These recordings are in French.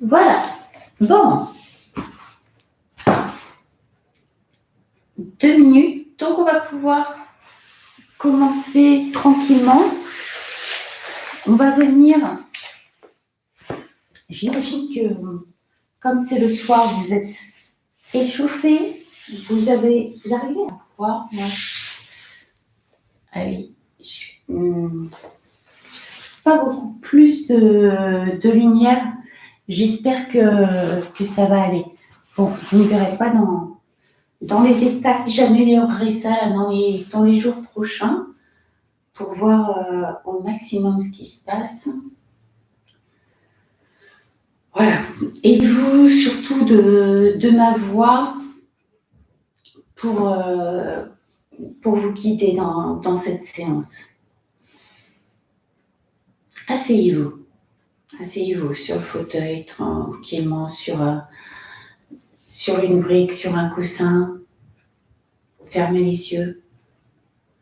Voilà. Bon. 2 minutes. Donc, on va pouvoir commencer tranquillement. On va venir. J'imagine que, comme c'est le soir, vous êtes échauffé. Vous arrivez à voir. Ah oui. Pas beaucoup plus de lumière. J'espère que ça va aller. Bon, je ne verrai pas dans les détails. J'améliorerai ça là, dans les jours prochains pour voir au maximum ce qui se passe. Voilà. Et vous, surtout de ma voix pour vous guider dans cette séance. Asseyez-vous. Asseyez-vous sur le fauteuil, tranquillement, sur une brique, sur un coussin. Fermez les yeux.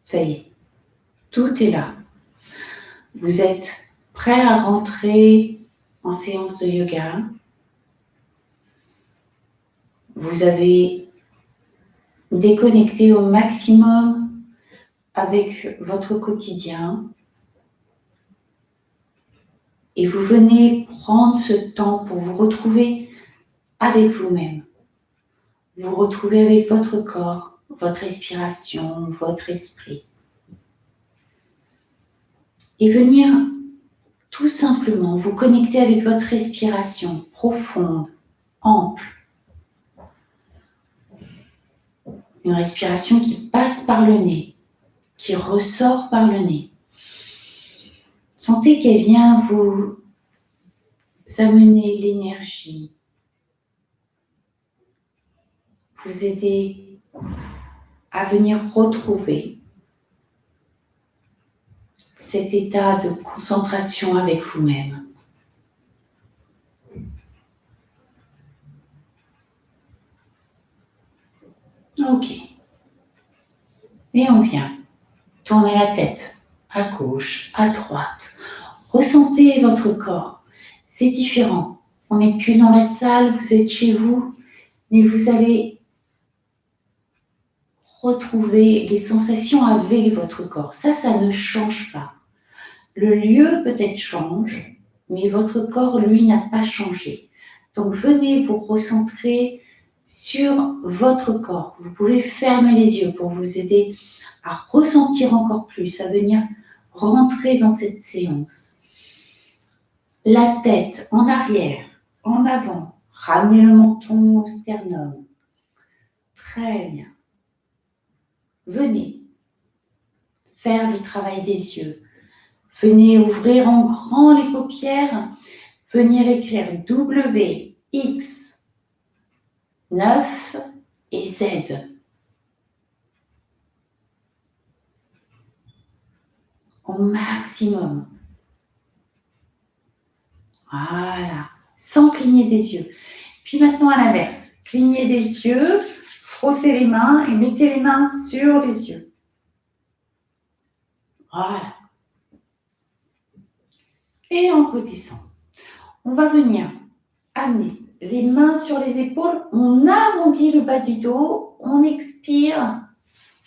Ça y est. Tout est là. Vous êtes prêt à rentrer en séance de yoga. Vous avez déconnecté au maximum avec votre quotidien. Et vous venez prendre ce temps pour vous retrouver avec vous-même. Vous retrouver avec votre corps, votre respiration, votre esprit. Et venir tout simplement vous connecter avec votre respiration profonde, ample. Une respiration qui passe par le nez, qui ressort par le nez. Sentez qu'elle vient vous amener l'énergie, vous aider à venir retrouver cet état de concentration avec vous-même. Ok. Et on vient tourner la tête à gauche, à droite. Ressentez votre corps. C'est différent. On n'est plus dans la salle, vous êtes chez vous, mais vous allez retrouver les sensations avec votre corps. Ça ne change pas. Le lieu peut-être change, mais votre corps, lui, n'a pas changé. Donc, venez vous recentrer sur votre corps. Vous pouvez fermer les yeux pour vous aider à ressentir encore plus, à venir rentrer dans cette séance. La tête en arrière, en avant. Ramenez le menton au sternum. Très bien. Venez faire le travail des yeux. Venez ouvrir en grand les paupières. Venir écrire W, X, 9 et Z. Au maximum. Voilà. Sans cligner des yeux. Puis maintenant à l'inverse. Clignez des yeux, frottez les mains et mettez les mains sur les yeux. Voilà. Et on redescend. On va venir amener les mains sur les épaules. On arrondit le bas du dos. On expire.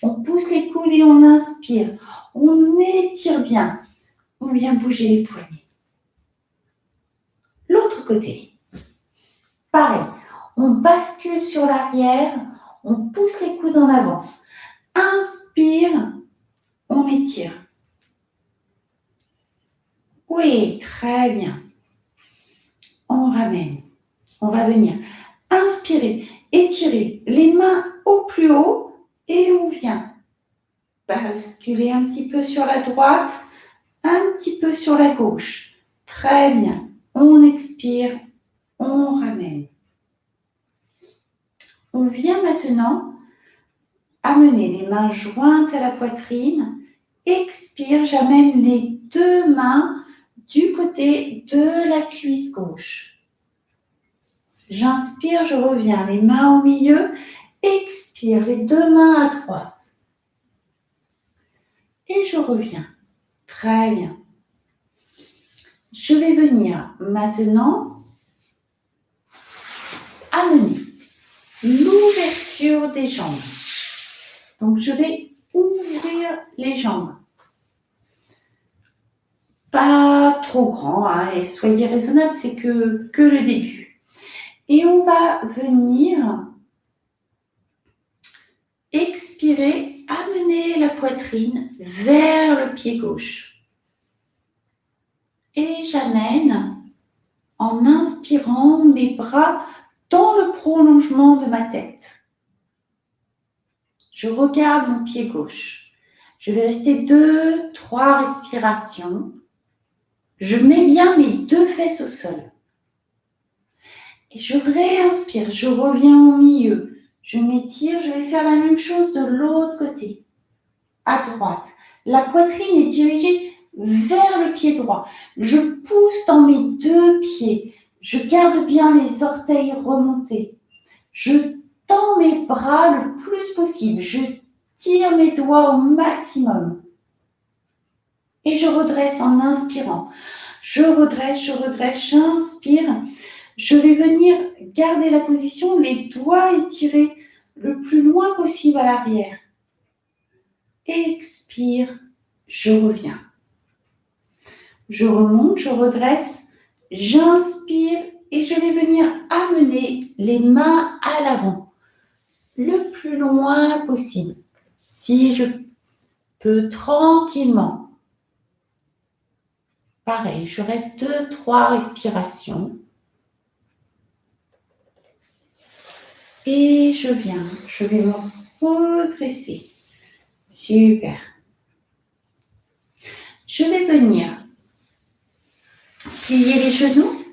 On pousse les coudes et on inspire. On étire bien. On vient bouger les poignets. L'autre côté. Pareil. On bascule sur l'arrière. On pousse les coudes en avant. Inspire. On étire. Oui, très bien. On ramène. On va venir inspirer, étirer les mains au plus haut et on vient basculer un petit peu sur la droite, un petit peu sur la gauche. Très bien. On expire, on ramène. On vient maintenant amener les mains jointes à la poitrine. Expire, j'amène les deux mains du côté de la cuisse gauche. J'inspire, je reviens, les mains au milieu. Expire, les deux mains à droite. Et je reviens. Très bien. Je vais venir maintenant amener l'ouverture des jambes. Donc, je vais ouvrir les jambes. Pas trop grand, hein, et soyez raisonnable, c'est que le début. Et on va venir expirer, amener la poitrine vers le pied gauche. Et j'amène, en inspirant, mes bras dans le prolongement de ma tête. Je regarde mon pied gauche. Je vais rester 2-3 respirations. Je mets bien mes 2 fesses au sol. Et je réinspire, je reviens au milieu. Je m'étire, je vais faire la même chose de l'autre côté, à droite. La poitrine est dirigée vers le pied droit. Je pousse dans mes 2 pieds. Je garde bien les orteils remontés. Je tends mes bras le plus possible. Je tire mes doigts au maximum. Et je redresse en inspirant. Je redresse, j'inspire. Je vais venir garder la position, les doigts étirés le plus loin possible à l'arrière. Expire, je reviens. Je remonte, je redresse, j'inspire et je vais venir amener les mains à l'avant, le plus loin possible. Si je peux tranquillement. Pareil, je reste 2-3 respirations. Et je vais me redresser. Super. Je vais venir plier les genoux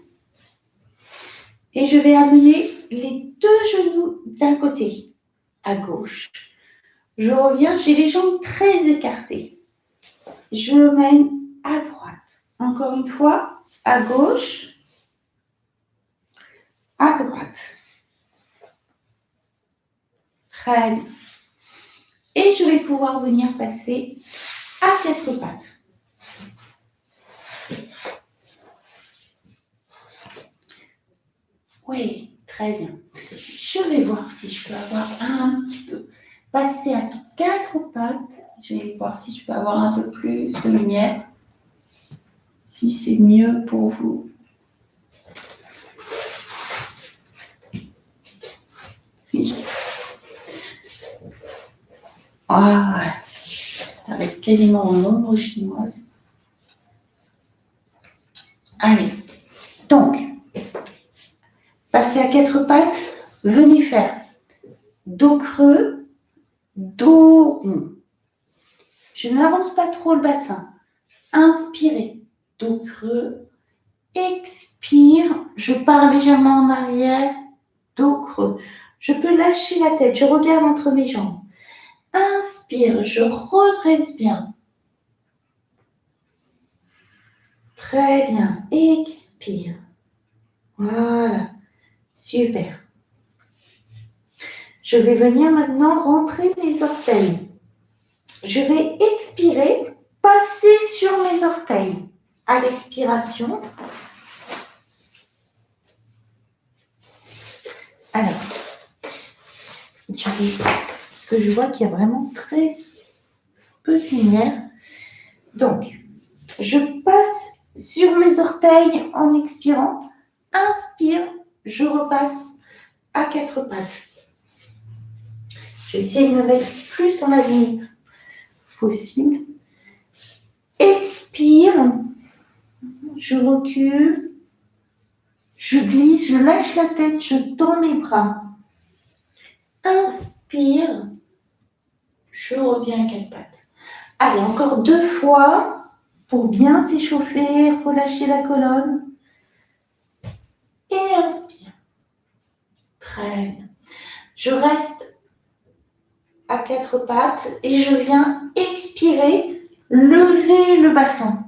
et je vais amener les 2 genoux d'un côté, à gauche. Je reviens, j'ai les jambes très écartées. Je mène à droite. Encore une fois, à gauche, à droite. Très bien. Et je vais pouvoir venir passer à 4 pattes. Oui, très bien. Je vais voir si je peux avoir un petit peu passer à 4 pattes. Je vais voir si je peux avoir un peu plus de lumière. Si c'est mieux pour vous. Oui. Voilà. Ça va être quasiment en ombre chinoise. Allez. Donc, passez à 4 pattes. Venez faire dos creux, dos rond. Je n'avance pas trop le bassin. Inspirez, dos creux. Expire, je pars légèrement en arrière, dos creux. Je peux lâcher la tête, je regarde entre mes jambes. Inspire, je redresse bien. Très bien, expire. Voilà, super. Je vais venir maintenant rentrer mes orteils. Je vais expirer, passer sur mes orteils. À l'expiration. Alors, parce que je vois qu'il y a vraiment très peu de lumière. Donc, je passe sur mes orteils en expirant. Inspire, je repasse à 4 pattes. Je vais essayer de me mettre plus dans la ligne possible. Expire, je recule, je glisse, je lâche la tête, je tends mes bras. Inspire, je reviens à 4 pattes. Allez, encore 2 fois pour bien s'échauffer, relâcher la colonne. Et inspire. Très bien. Je reste à 4 pattes et je viens expirer, lever le bassin.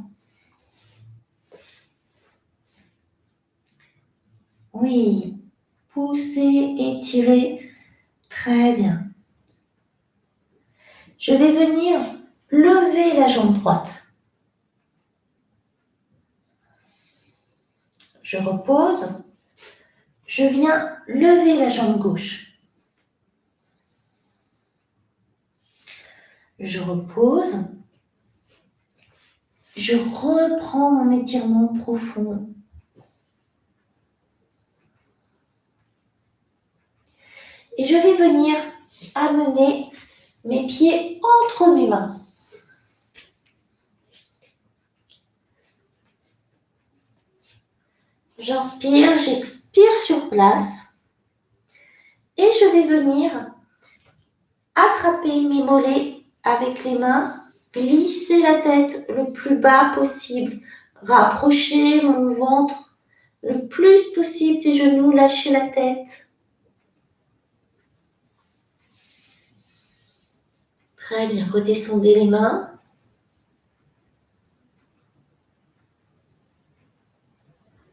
Oui, pousser, étirer. Très bien. Je vais venir lever la jambe droite. Je repose. je viens lever la jambe gauche. Je repose. Je reprends mon étirement profond. Et je vais venir amener mes pieds entre mes mains. J'inspire, j'expire sur place. Et je vais venir attraper mes mollets avec les mains, glisser la tête le plus bas possible, rapprocher mon ventre le plus possible des genoux, lâcher la tête. Très bien, redescendez les mains.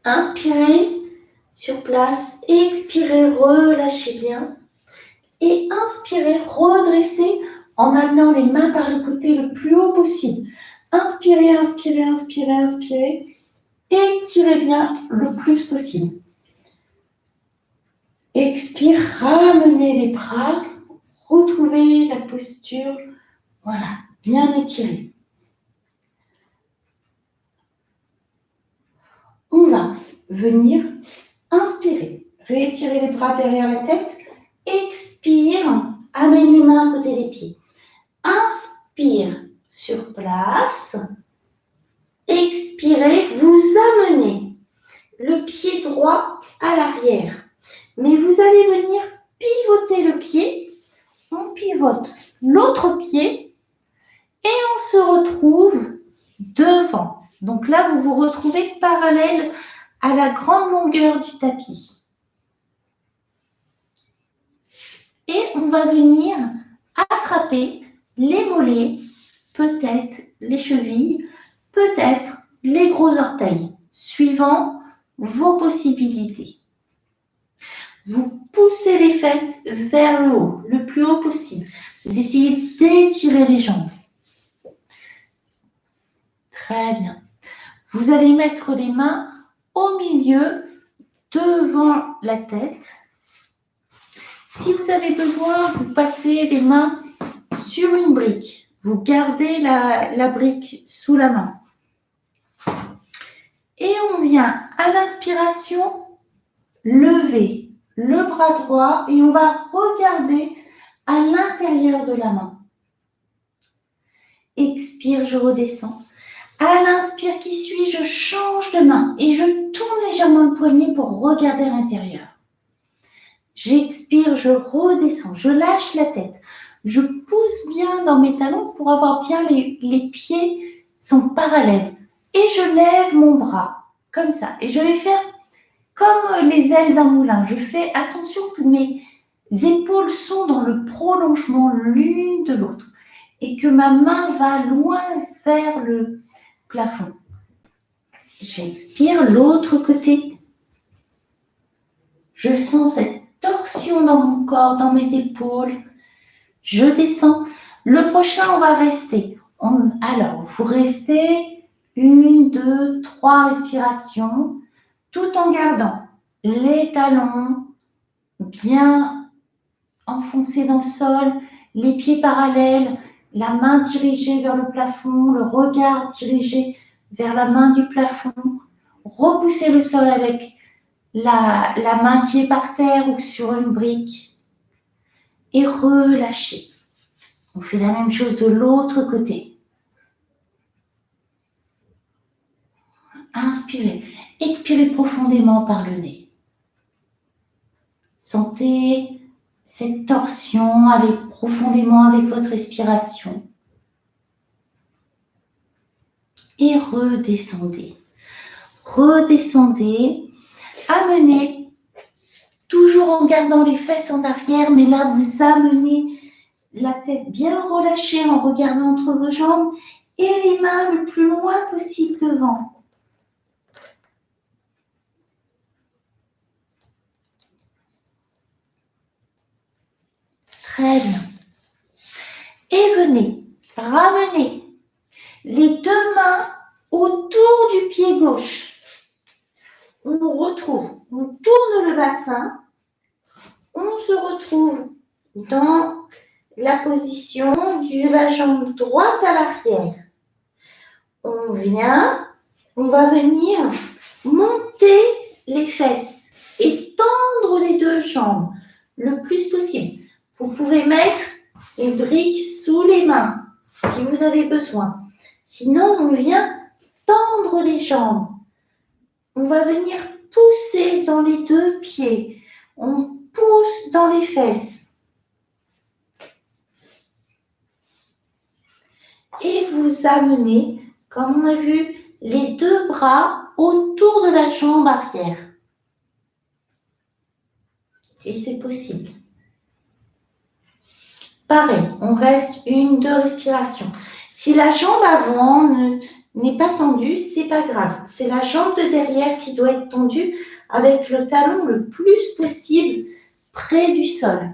Inspirez sur place, expirez, relâchez bien. Et inspirez, redressez en amenant les mains par le côté le plus haut possible. Inspirez, inspirez, inspirez, inspirez. Étirez bien le plus possible. Expire, ramenez les bras, retrouvez la posture. Voilà, bien étiré. On va venir inspirer, réétirer les bras derrière la tête. Expire, amène les mains à côté des pieds. Inspire sur place. Expirez, vous amenez le pied droit à l'arrière. Mais vous allez venir pivoter le pied. On pivote l'autre pied et on se retrouve devant. Donc là, vous vous retrouvez parallèle à la grande longueur du tapis. Et on va venir attraper les mollets, peut-être les chevilles, peut-être les gros orteils, suivant vos possibilités. Vous poussez les fesses vers le haut, le plus haut possible. Vous essayez d'étirer les jambes. Très bien. Vous allez mettre les mains au milieu, devant la tête. Si vous avez besoin, vous passez les mains sur une brique. Vous gardez la brique sous la main. Et on vient à l'inspiration lever le bras droit et on va regarder à l'intérieur de la main. Expire, je redescends. À l'inspire qui suit, je change de main et je tourne légèrement le poignet pour regarder à l'intérieur. J'expire, je redescends, je lâche la tête. Je pousse bien dans mes talons pour avoir bien les pieds sont parallèles. Et je lève mon bras, comme ça. Et je vais faire comme les ailes d'un moulin. Je fais attention que mes épaules sont dans le prolongement l'une de l'autre. Et que ma main va loin vers le plafond. J'expire, l'autre côté. Je sens cette torsion dans mon corps, dans mes épaules. Je descends. Le prochain, on va rester. Alors, vous restez 1, 2, 3 respirations, tout en gardant les talons bien enfoncés dans le sol, les pieds parallèles, la main dirigée vers le plafond, le regard dirigé vers la main du plafond. Repoussez le sol avec la main qui est par terre ou sur une brique et relâchez. On fait la même chose de l'autre côté. Inspirez, expirez profondément par le nez. Sentez cette torsion, allez profondément avec votre respiration. Et redescendez. Redescendez. Amenez, toujours en gardant les fesses en arrière, mais là, vous amenez la tête bien relâchée en regardant entre vos jambes et les mains le plus loin possible devant. Très bien. Et venez, ramenez les deux mains autour du pied gauche. on retrouve, on tourne le bassin, on se retrouve dans la position de la jambe droite à l'arrière. On va venir monter les fesses et tendre les deux jambes le plus possible. Vous pouvez mettre les briques sous les mains si vous avez besoin. Sinon, on vient tendre les jambes. On va venir pousser dans les deux pieds. On pousse dans les fesses. Et vous amenez, comme on a vu, les deux bras autour de la jambe arrière. Si c'est possible. Pareil, on reste 1-2 respirations. Si la jambe avant n'est pas tendue, c'est pas grave. C'est la jambe de derrière qui doit être tendue avec le talon le plus possible près du sol.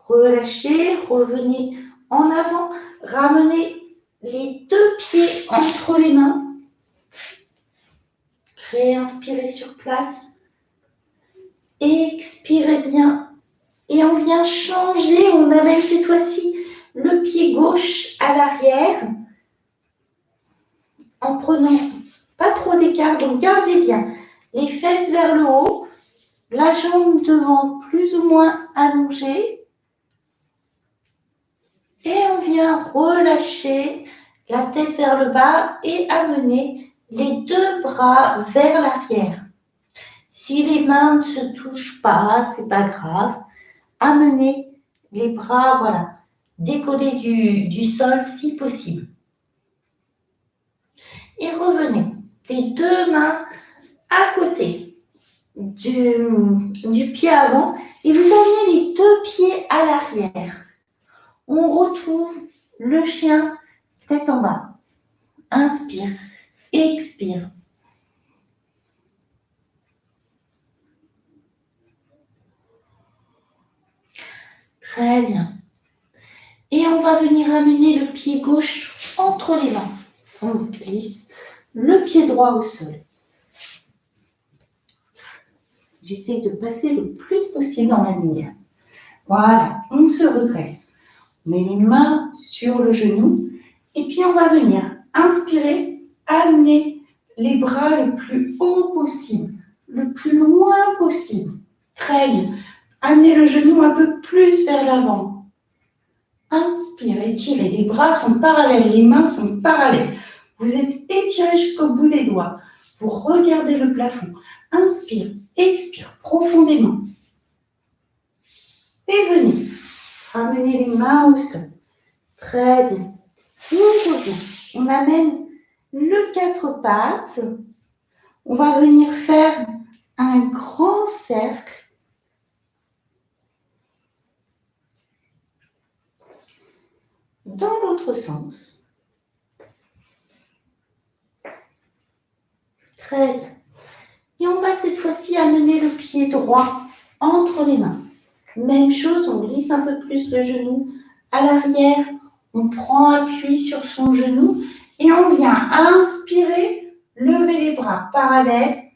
Relâchez, revenez en avant, ramenez les deux pieds entre les mains. Réinspirez sur place. Expirez bien. Et on vient changer, on amène cette fois-ci le pied gauche à l'arrière en prenant pas trop d'écart. Donc gardez bien les fesses vers le haut, la jambe devant plus ou moins allongée. Et on vient relâcher la tête vers le bas et amener les deux bras vers l'arrière. Si les mains ne se touchent pas, c'est pas grave. Amenez les bras, voilà, décollés du sol si possible. Et revenez, les deux mains à côté du pied avant et vous amenez les deux pieds à l'arrière. On retrouve le chien tête en bas. Inspire, expire. Très bien. Et on va venir amener le pied gauche entre les mains. On glisse le pied droit au sol. J'essaie de passer le plus possible dans la lumière. Voilà, on se redresse. On met les mains sur le genou et puis on va venir inspirer, amener les bras le plus haut possible, le plus loin possible. Très bien. Amenez le genou un peu plus vers l'avant. Inspire, étirez. Les bras sont parallèles, les mains sont parallèles. Vous êtes étiré jusqu'au bout des doigts. Vous regardez le plafond. Inspire, expire profondément. Et venez. Ramenez les mains au sol. Très bien. On revient. On amène le 4 pattes. On va venir faire un grand cercle. Dans l'autre sens. Très bien. Et on va cette fois-ci amener le pied droit entre les mains. Même chose, on glisse un peu plus le genou à l'arrière. On prend appui sur son genou et on vient inspirer, lever les bras parallèles.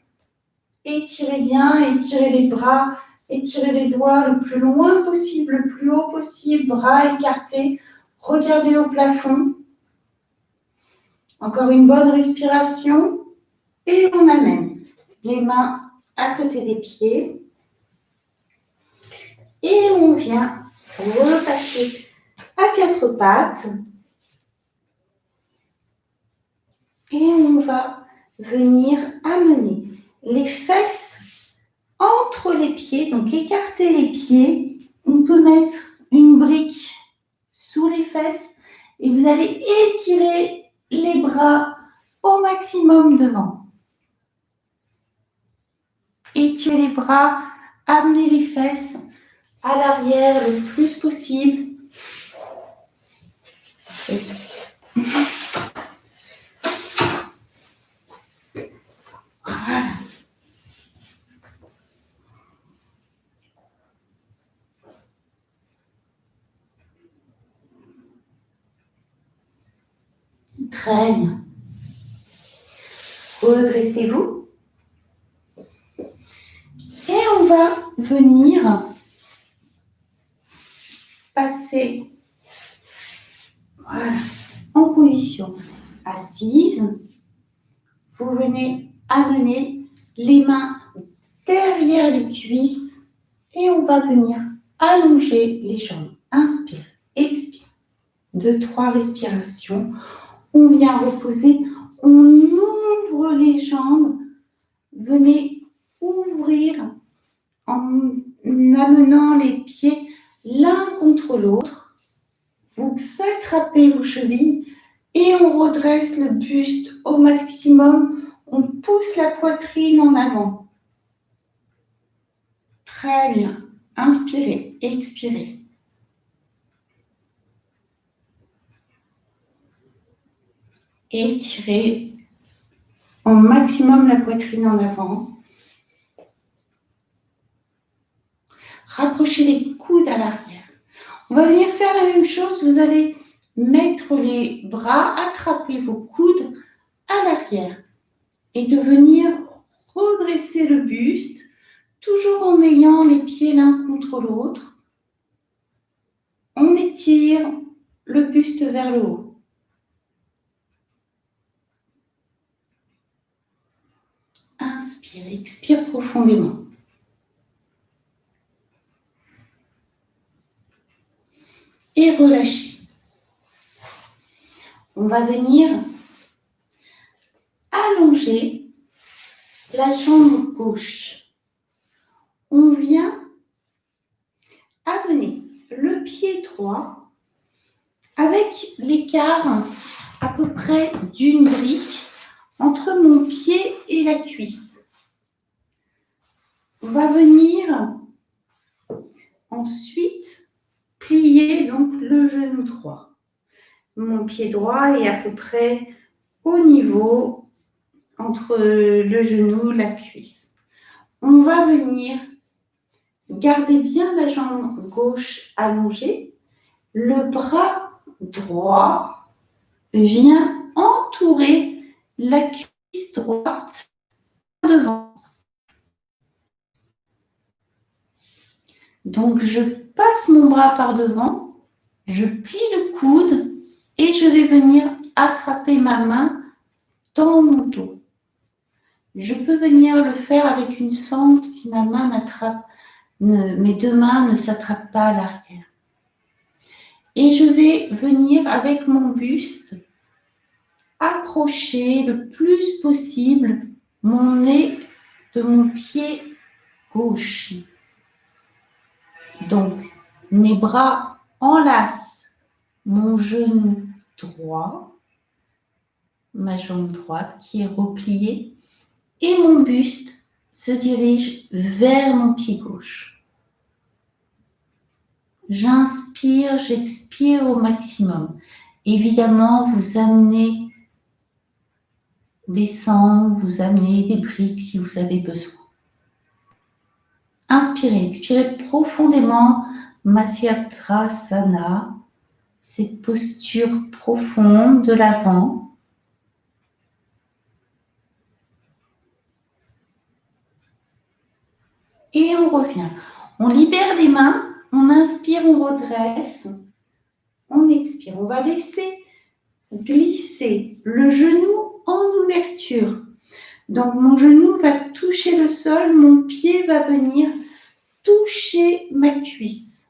Étirez bien, étirez les bras, étirez les doigts le plus loin possible, le plus haut possible, bras écartés. Regardez au plafond. Encore une bonne respiration. Et on amène les mains à côté des pieds. Et on vient repasser à 4 pattes. Et on va venir amener les fesses entre les pieds. Donc écarter les pieds. On peut mettre une brique sous les fesses. Et vous allez étirer les bras au maximum devant. Étirez les bras, amenez les fesses à l'arrière le plus possible. Voilà. Très bien. Redressez-vous. Et on va venir passer voilà, en position assise. Vous venez amener les mains derrière les cuisses et on va venir allonger les jambes. Inspire, expire. 2, 3 respirations. On vient reposer. On ouvre les jambes. Venez ouvrir en amenant les pieds l'un contre l'autre. Vous attrapez vos chevilles et on redresse le buste au maximum. On pousse la poitrine en avant. Très bien. Inspirez, expirez. Étirez au maximum la poitrine en avant. Rapprochez les coudes à l'arrière. On va venir faire la même chose. Vous allez mettre les bras, attraper vos coudes à l'arrière et de venir redresser le buste, toujours en ayant les pieds l'un contre l'autre. On étire le buste vers le haut. Inspire, expire profondément. Et relâchez. On va venir allonger la jambe gauche. On vient amener le pied droit avec l'écart à peu près d'une brique entre mon pied et la cuisse. On va venir ensuite plier donc le genou droit. Mon pied droit est à peu près au niveau entre le genou et la cuisse. On va venir garder bien la jambe gauche allongée. Le bras droit vient entourer la cuisse droite devant. Donc, je passe mon bras par devant, je plie le coude et je vais venir attraper ma main dans mon dos. Je peux venir le faire avec une sangle si ma main mes deux mains ne s'attrapent pas à l'arrière. Et je vais venir avec mon buste approcher le plus possible mon nez de mon pied gauche. Donc, mes bras enlacent mon genou droit, ma jambe droite qui est repliée, et mon buste se dirige vers mon pied gauche. J'inspire, j'expire au maximum. Évidemment, vous amenez des sangles, vous amenez des briques si vous avez besoin. Inspirez, expirez profondément, Matsyendrasana, cette posture profonde de l'avant. Et on revient. On libère les mains, on inspire, on redresse, on expire. On va laisser glisser le genou en ouverture. Donc, mon genou va toucher le sol, mon pied va venir toucher ma cuisse.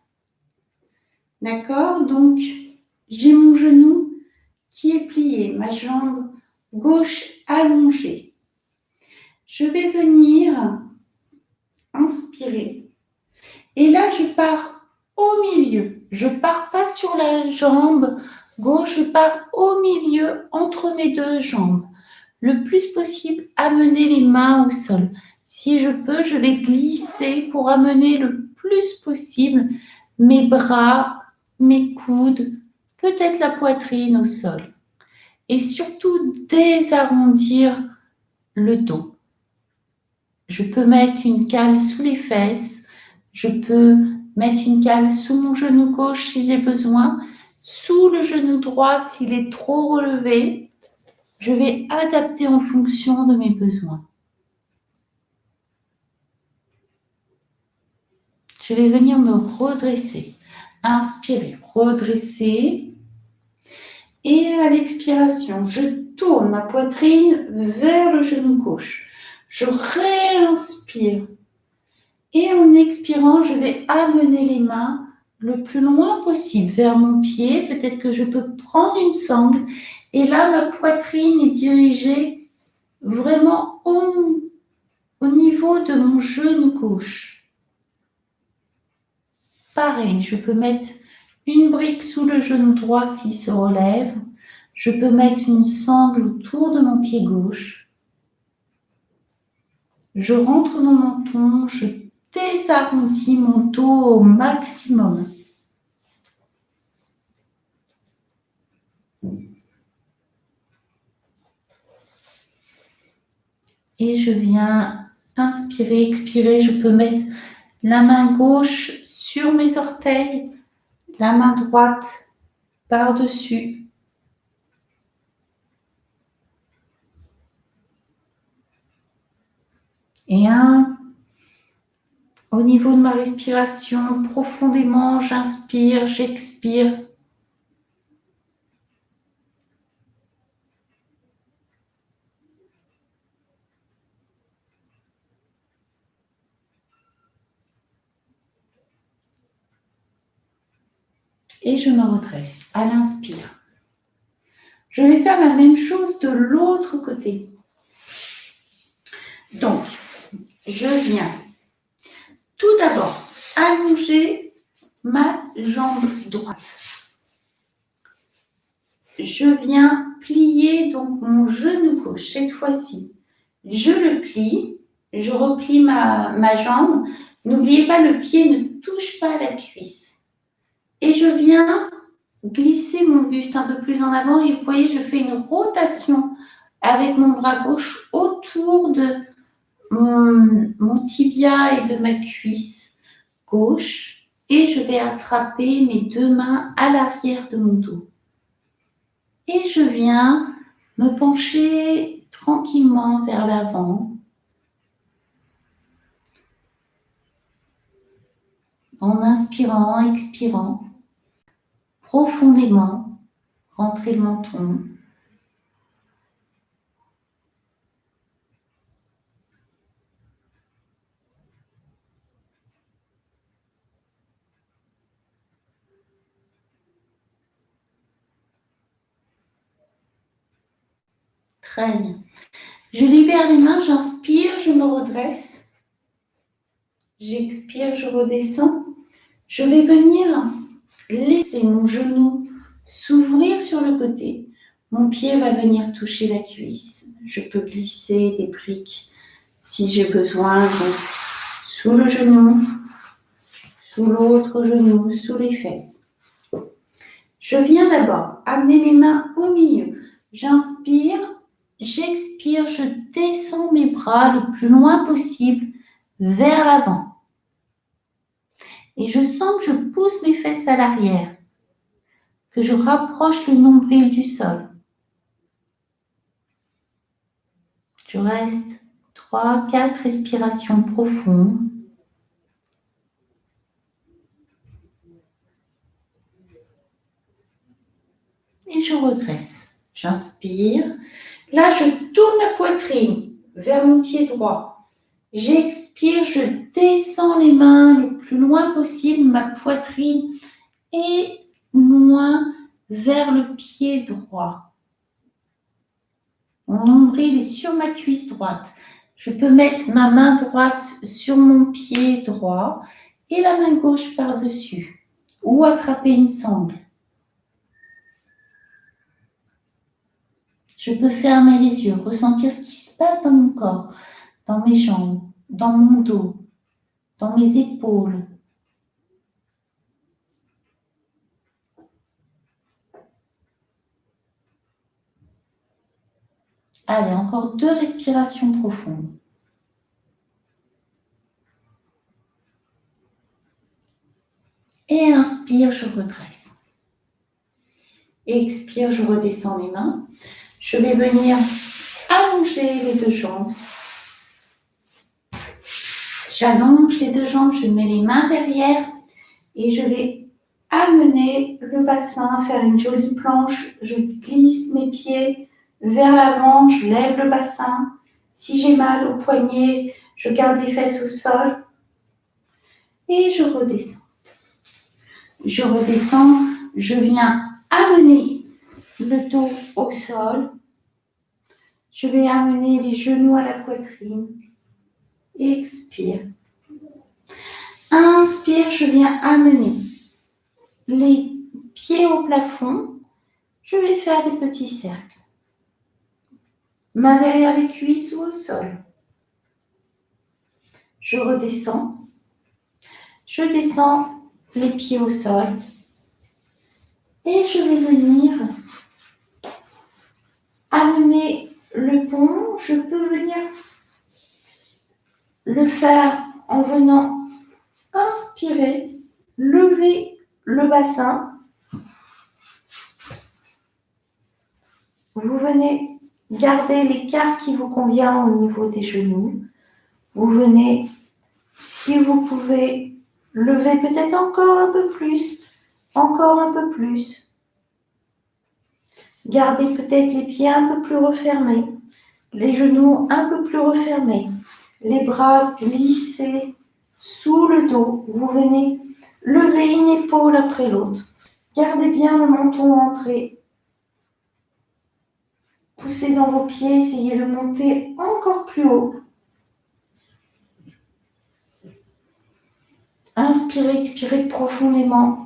D'accord? Donc, j'ai mon genou qui est plié, ma jambe gauche allongée. Je vais venir inspirer. Et là, je pars au milieu. Je ne pars pas sur la jambe gauche, je pars au milieu entre mes deux jambes. Le plus possible, amener les mains au sol. Si je peux, je vais glisser pour amener le plus possible mes bras, mes coudes, peut-être la poitrine au sol. Et surtout, désarrondir le dos. Je peux mettre une cale sous les fesses. Je peux mettre une cale sous mon genou gauche si j'ai besoin, sous le genou droit s'il est trop relevé. je vais adapter en fonction de mes besoins. Je vais venir me redresser. Inspirer, redresser. Et à l'expiration, je tourne ma poitrine vers le genou gauche. Je réinspire. Et en expirant, je vais amener les mains le plus loin possible vers mon pied. Peut-être que je peux prendre une sangle. Et là, ma poitrine est dirigée vraiment au niveau de mon genou gauche. Pareil, je peux mettre une brique sous le genou droit s'il se relève. Je peux mettre une sangle autour de mon pied gauche. Je rentre mon menton, je désarrondis mon dos au maximum. Et je viens inspirer, expirer. Je peux mettre la main gauche sur mes orteils, la main droite par-dessus. Et au niveau de ma respiration, profondément, j'inspire, j'expire. Et je me redresse à l'inspire. Je vais faire la même chose de l'autre côté. Donc, je viens tout d'abord allonger ma jambe droite. Je viens plier donc mon genou gauche. Cette fois-ci, je le plie, je replie ma jambe. N'oubliez pas, le pied ne touche pas la cuisse. Et je viens glisser mon buste un peu plus en avant et vous voyez, je fais une rotation avec mon bras gauche autour de mon tibia et de ma cuisse gauche et je vais attraper mes deux mains à l'arrière de mon dos. Et je viens me pencher tranquillement vers l'avant en inspirant, expirant profondément, rentrer le menton. Très bien. Je libère les mains, j'inspire, je me redresse. J'expire, je redescends. Je vais venir laisser mon genou s'ouvrir sur le côté. Mon pied va venir toucher la cuisse. Je peux glisser des briques si j'ai besoin, donc sous le genou, sous l'autre genou, sous les fesses. Je viens d'abord amener mes mains au milieu. J'inspire, j'expire, je descends mes bras le plus loin possible vers l'avant. Et je sens que je pousse mes fesses à l'arrière, que je rapproche le nombril du sol. Je reste 3-4 respirations profondes. Et je redresse. J'inspire. Là, je tourne la poitrine vers mon pied droit. J'expire, je descends les mains le plus loin possible. Ma poitrine est loin vers le pied droit. Mon nombril est sur ma cuisse droite. Je peux mettre ma main droite sur mon pied droit et la main gauche par-dessus ou attraper une sangle. Je peux fermer les yeux, ressentir ce qui se passe dans mon corps, dans mes jambes, dans mon dos, dans mes épaules. Allez, encore 2 respirations profondes. Et inspire, je redresse. Expire, je redescends les mains. Je vais venir allonger les deux jambes. J'allonge les deux jambes, je mets les mains derrière et je vais amener le bassin, faire une jolie planche. Je glisse mes pieds vers l'avant, je lève le bassin. Si j'ai mal au poignet, je garde les fesses au sol et je redescends. Je redescends, je viens amener le dos au sol. Je vais amener les genoux à la poitrine. Expire. Inspire, je viens amener les pieds au plafond. Je vais faire des petits cercles. Main derrière les cuisses ou au sol. Je redescends. Je descends les pieds au sol. Et je vais venir amener le pont. Je peux venir le faire en venant inspirer, lever le bassin. Vous venez garder l'écart qui vous convient au niveau des genoux. Vous venez, si vous pouvez, lever peut-être encore un peu plus, encore un peu plus. Gardez peut-être les pieds un peu plus refermés, les genoux un peu plus refermés, les bras glissés sous le dos. Vous venez lever une épaule après l'autre. Gardez bien le menton rentré. Poussez dans vos pieds, essayez de monter encore plus haut. Inspirez, expirez profondément.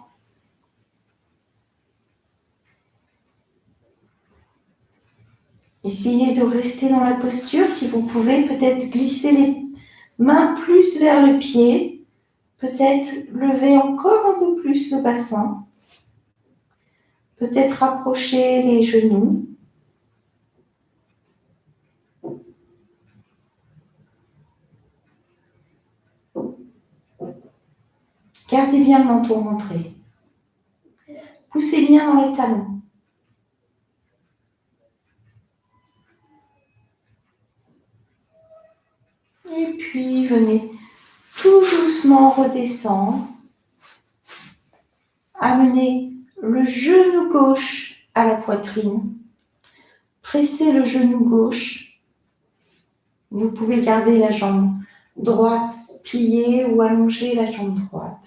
Essayez de rester dans la posture. Si vous pouvez, peut-être glisser les mains plus vers le pied. Peut-être lever encore un peu plus le bassin. Peut-être rapprocher les genoux. Gardez bien le menton rentré. Poussez bien dans les talons. Et puis, venez tout doucement redescendre. Amenez le genou gauche à la poitrine. Pressez le genou gauche. Vous pouvez garder la jambe droite pliée ou allonger la jambe droite.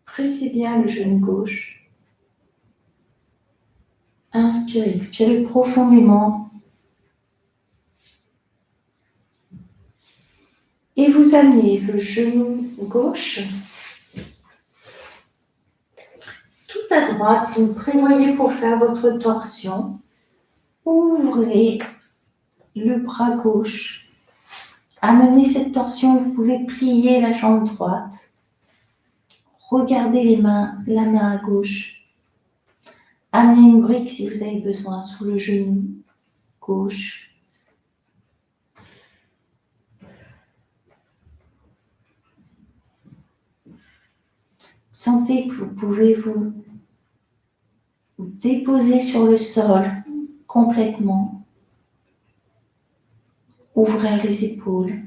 Pressez bien le genou gauche. Inspirez, expirez profondément. Et vous amenez le genou gauche tout à droite. Vous prévoyez pour faire votre torsion. Ouvrez le bras gauche. Amenez cette torsion, vous pouvez plier la jambe droite. Regardez la main à gauche. Amenez une brique si vous avez besoin sous le genou gauche. Sentez que vous pouvez vous déposer sur le sol complètement. Ouvrir les épaules.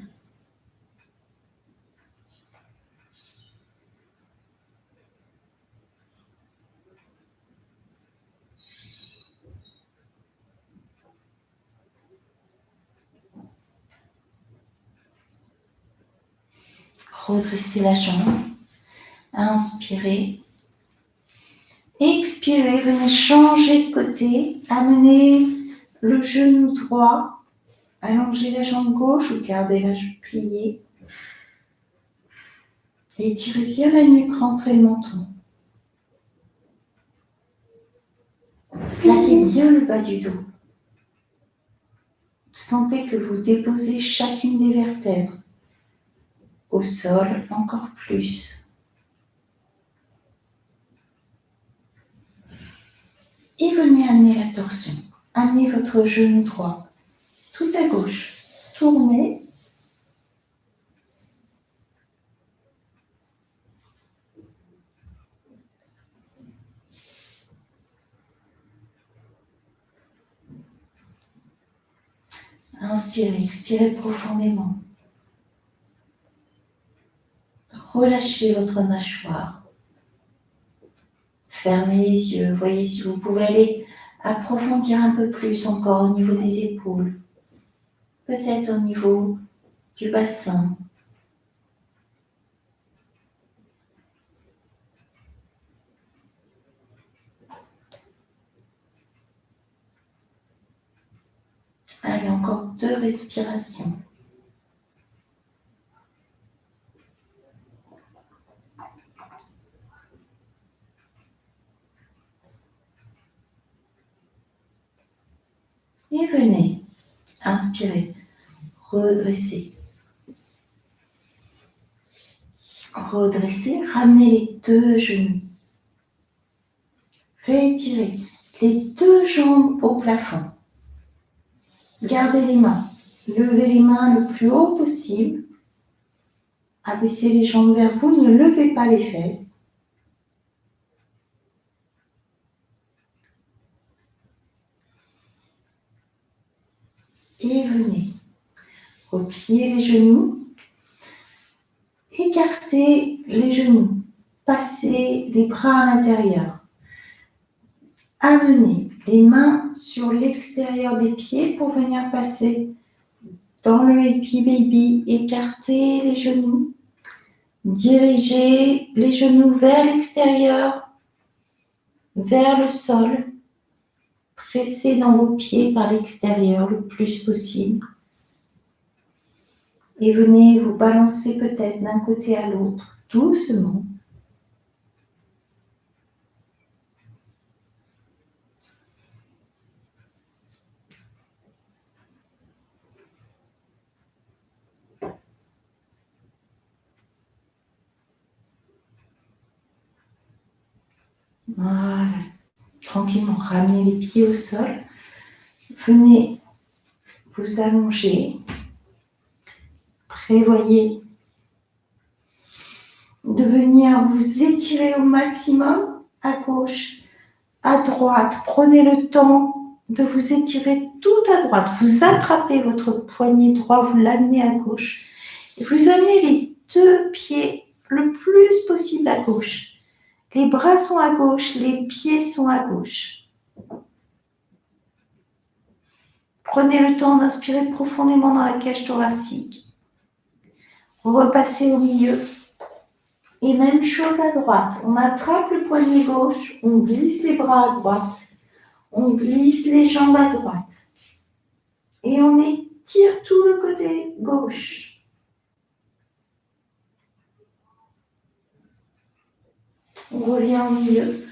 Redressez la jambe. Inspirez. Expirez. Venez changer de côté. Amenez le genou droit. Allongez la jambe gauche ou gardez la jambe pliée. Étirez bien la nuque, rentrez le menton. Plaquez bien le bas du dos. Sentez que vous déposez chacune des vertèbres au sol encore plus. Et venez amener la torsion. Amenez votre genou droit tout à gauche. Tournez. Inspirez, expirez profondément. Relâchez votre mâchoire. Fermez les yeux. Voyez si vous pouvez aller approfondir un peu plus encore au niveau des épaules. Peut-être au niveau du bassin. Allez, encore 2 respirations. Et venez, inspirez, redressez. Redressez, ramenez les 2 genoux. Réétirez les 2 jambes au plafond. Gardez les mains. Levez les mains le plus haut possible. Abaissez les jambes vers vous, ne levez pas les fesses. Et venez. Repliez les genoux. Écartez les genoux. Passez les bras à l'intérieur. Amenez les mains sur l'extérieur des pieds pour venir passer dans le Happy Baby. Écartez les genoux. Dirigez les genoux vers l'extérieur, vers le sol. Pressez dans vos pieds par l'extérieur le plus possible. Et venez vous balancer peut-être d'un côté à l'autre, doucement. Voilà. Tranquillement, ramenez les pieds au sol. Venez vous allonger. Prévoyez de venir vous étirer au maximum à gauche, à droite. Prenez le temps de vous étirer tout à droite. Vous attrapez votre poignet droit, vous l'amenez à gauche. Et vous amenez les 2 pieds le plus possible à gauche. Les bras sont à gauche, les pieds sont à gauche. Prenez le temps d'inspirer profondément dans la cage thoracique. Repassez au milieu. Et même chose à droite. On attrape le poignet gauche, on glisse les bras à droite, on glisse les jambes à droite. Et on étire tout le côté gauche. On revient au milieu.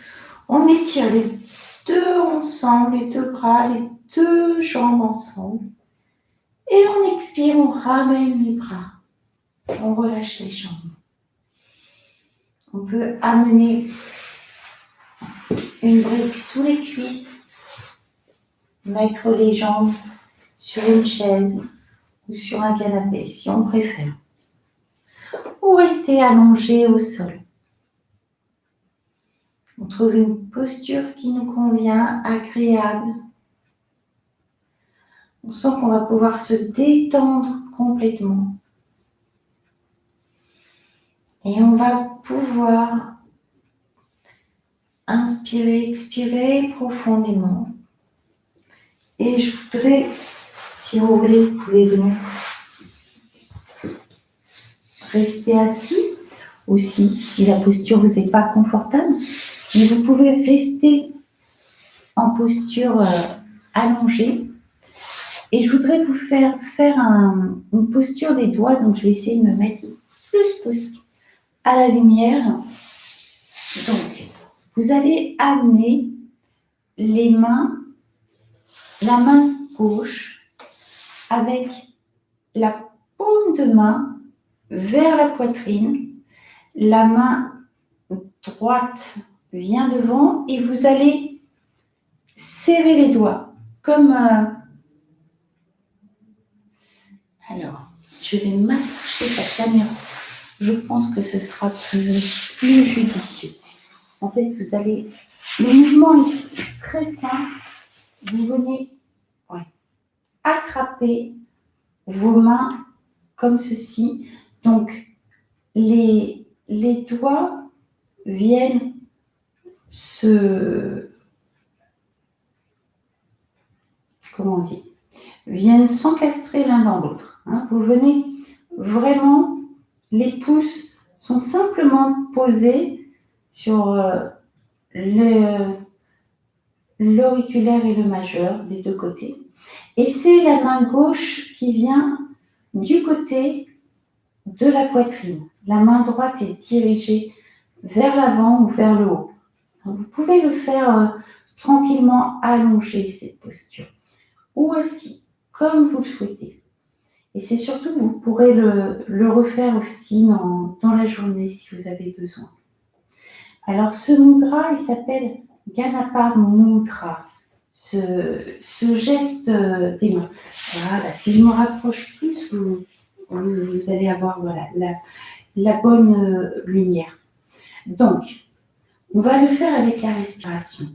On étire les 2 ensemble, les 2 bras, les 2 jambes ensemble. Et on expire, on ramène les bras. On relâche les jambes. On peut amener une brique sous les cuisses, mettre les jambes sur une chaise ou sur un canapé si on préfère. Ou rester allongé au sol. On trouve une posture qui nous convient, agréable. On sent qu'on va pouvoir se détendre complètement. Et on va pouvoir inspirer, expirer profondément. Et je voudrais, si vous voulez, vous pouvez venir rester assis. Aussi, si la posture vous est pas confortable, mais vous pouvez rester en posture allongée. Et je voudrais vous faire une posture des doigts, donc je vais essayer de me mettre le plus possible à la lumière. Donc, vous allez amener les mains, la main gauche avec la paume de main vers la poitrine. La main droite vient devant et vous allez serrer les doigts comme... Alors, je vais m'approcher de la caméra. Je pense que ce sera plus judicieux. En fait, vous allez... Le mouvement est très simple. Vous venez attraper vos mains comme ceci. Donc, les doigts viennent comment on dit, viennent s'encastrer l'un dans l'autre. Hein. Vous venez vraiment, les pouces sont simplement posés sur l'auriculaire et le majeur des deux côtés. Et c'est la main gauche qui vient du côté de la poitrine. La main droite est dirigée vers l'avant ou vers le haut. Vous pouvez le faire tranquillement allongé, cette posture, ou assis, comme vous le souhaitez. Et c'est surtout que vous pourrez le refaire aussi dans la journée si vous avez besoin. Alors ce mudra, il s'appelle Ganapa Mudra, ce geste des mains. Voilà, si je me rapproche plus, vous allez avoir voilà, la bonne lumière. Donc, on va le faire avec la respiration.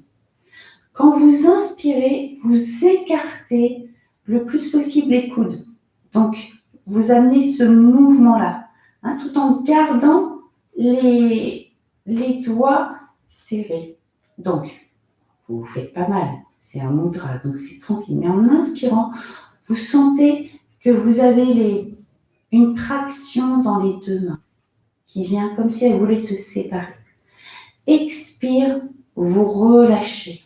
Quand vous inspirez, vous écartez le plus possible les coudes. Donc, vous amenez ce mouvement-là, hein, tout en gardant les doigts serrés. Donc, vous faites pas mal, c'est un mudra, donc c'est tranquille. Mais en inspirant, vous sentez que vous avez une traction dans les deux mains qui vient comme si elle voulait se séparer. Expire, vous relâchez.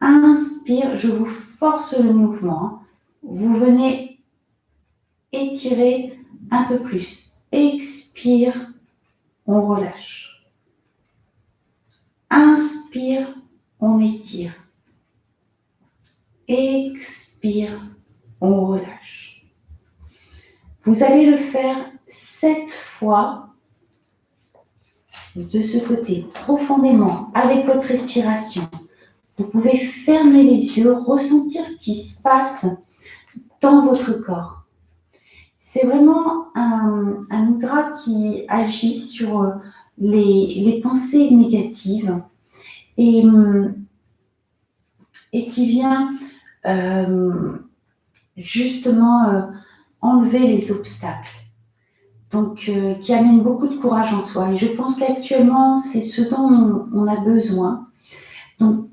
Inspire, je vous force le mouvement. Vous venez étirer un peu plus. Expire, on relâche. Inspire, on étire. Expire, on relâche. Vous allez le faire 7 fois de ce côté, profondément, avec votre respiration. Vous pouvez fermer les yeux, ressentir ce qui se passe dans votre corps. C'est vraiment un mudra qui agit sur les pensées négatives et qui vient justement enlever les obstacles. Donc, qui amène beaucoup de courage en soi. Et je pense qu'actuellement, c'est ce dont on a besoin. Donc,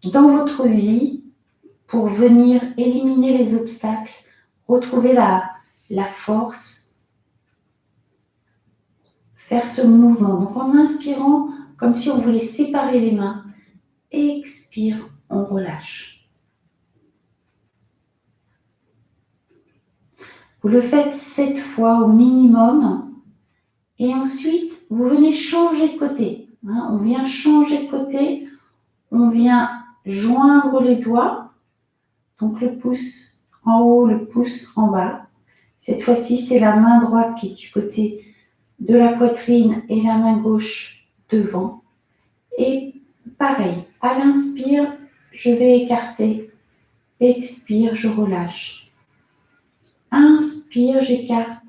dans votre vie, pour venir éliminer les obstacles, retrouver la force, faire ce mouvement. Donc, en inspirant, comme si on voulait séparer les mains, expire, on relâche. Vous le faites 7 fois au minimum. Et ensuite, vous venez changer de côté. Hein, on vient changer de côté. On vient joindre les doigts. Donc, le pouce en haut, le pouce en bas. Cette fois-ci, c'est la main droite qui est du côté de la poitrine et la main gauche devant. Et pareil, à l'inspire, je vais écarter. Expire, je relâche. Inspire, j'écarte.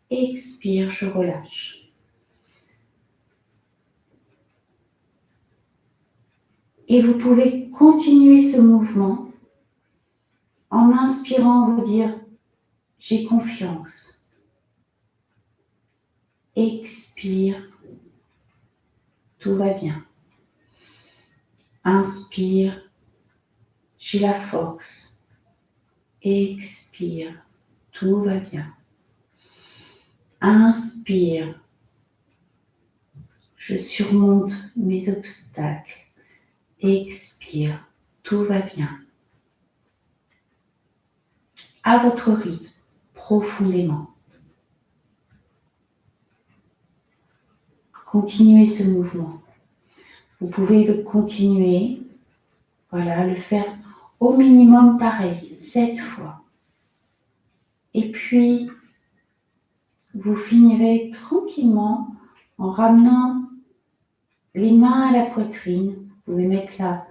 Expire, je relâche. Et vous pouvez continuer ce mouvement en inspirant, vous dire « j'ai confiance ». Expire, tout va bien. Inspire, j'ai la force. Expire, tout va bien. Inspire, je surmonte mes obstacles. Expire, tout va bien. À votre rythme, profondément. Continuez ce mouvement. Vous pouvez le continuer, voilà, le faire au minimum pareil, 7 fois. Et puis, vous finirez tranquillement en ramenant les mains à la poitrine. Vous pouvez mettre la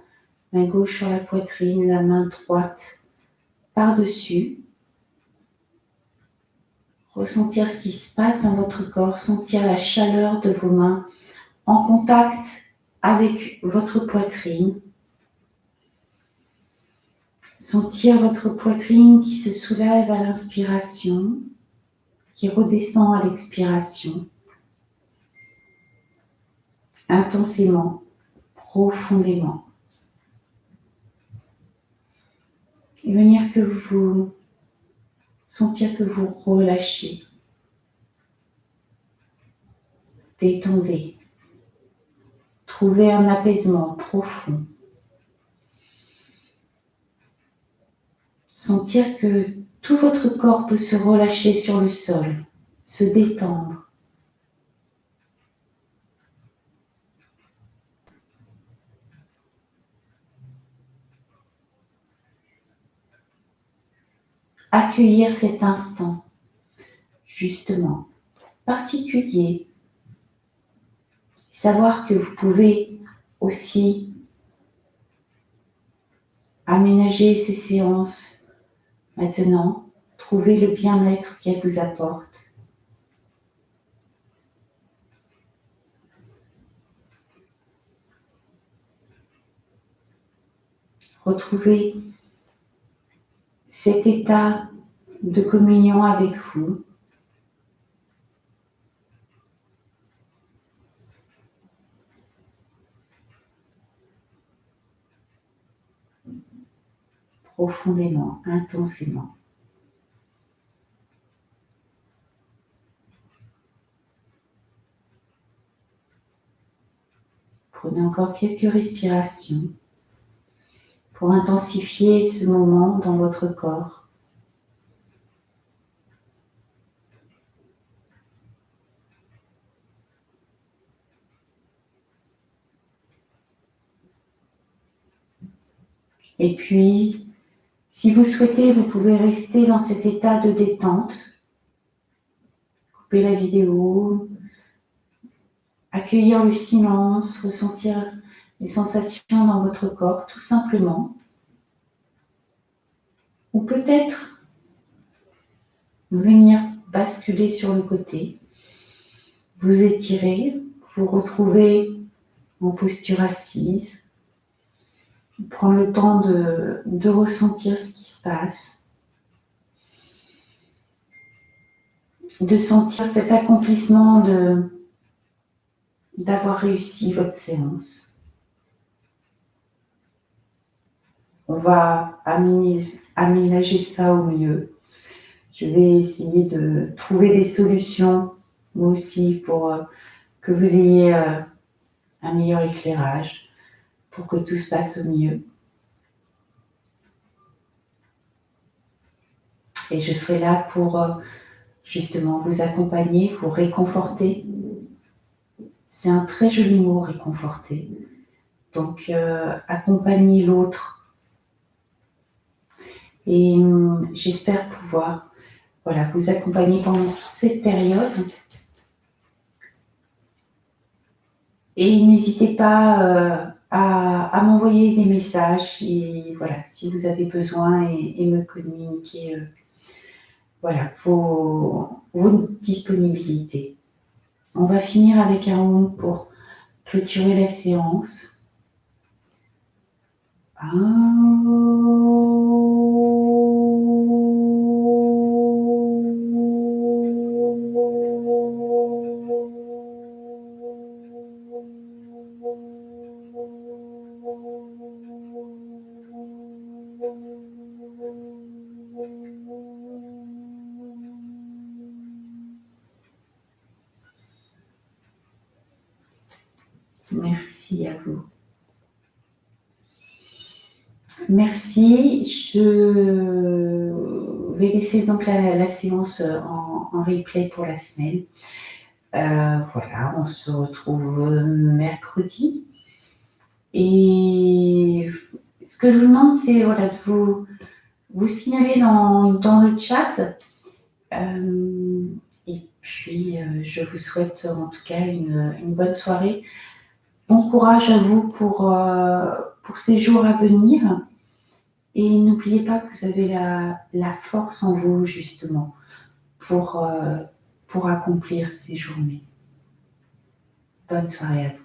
main gauche sur la poitrine, la main droite par-dessus. Ressentir ce qui se passe dans votre corps, sentir la chaleur de vos mains en contact avec votre poitrine. Sentir votre poitrine qui se soulève à l'inspiration, qui redescend à l'expiration, intensément, profondément. Et sentir que vous relâchez, détendez, trouvez un apaisement profond. Sentir que tout votre corps peut se relâcher sur le sol, se détendre. Accueillir cet instant, justement, particulier. Savoir que vous pouvez aussi aménager ces séances maintenant, trouver le bien-être qu'elles vous apportent. Retrouvez cet état de communion avec vous. Profondément, intensément. Prenez encore quelques respirations pour intensifier ce moment dans votre corps. Et puis, si vous souhaitez, vous pouvez rester dans cet état de détente. Couper la vidéo, accueillir le silence, ressentir les sensations dans votre corps, tout simplement. Ou peut-être venir basculer sur le côté, vous étirer, vous retrouver en posture assise, prendre le temps de ressentir ce qui se passe, de sentir cet accomplissement d'avoir réussi votre séance. On va aménager ça au mieux. Je vais essayer de trouver des solutions, moi aussi, pour que vous ayez un meilleur éclairage, pour que tout se passe au mieux. Et je serai là pour justement vous accompagner, vous réconforter. C'est un très joli mot, réconforter. Donc, accompagner l'autre. Et j'espère pouvoir vous accompagner pendant toute cette période. Et n'hésitez pas à m'envoyer des messages et si vous avez besoin et me communiquer vos disponibilités. On va finir avec un Om pour clôturer la séance. Merci à vous. Merci. Je vais laisser donc la séance en replay pour la semaine. On se retrouve mercredi. Et ce que je vous demande, c'est de vous signaler dans le chat. Et puis, je vous souhaite en tout cas une bonne soirée. Bon courage à vous pour ces jours à venir. Et n'oubliez pas que vous avez la force en vous, justement, pour accomplir ces journées. Bonne soirée à vous.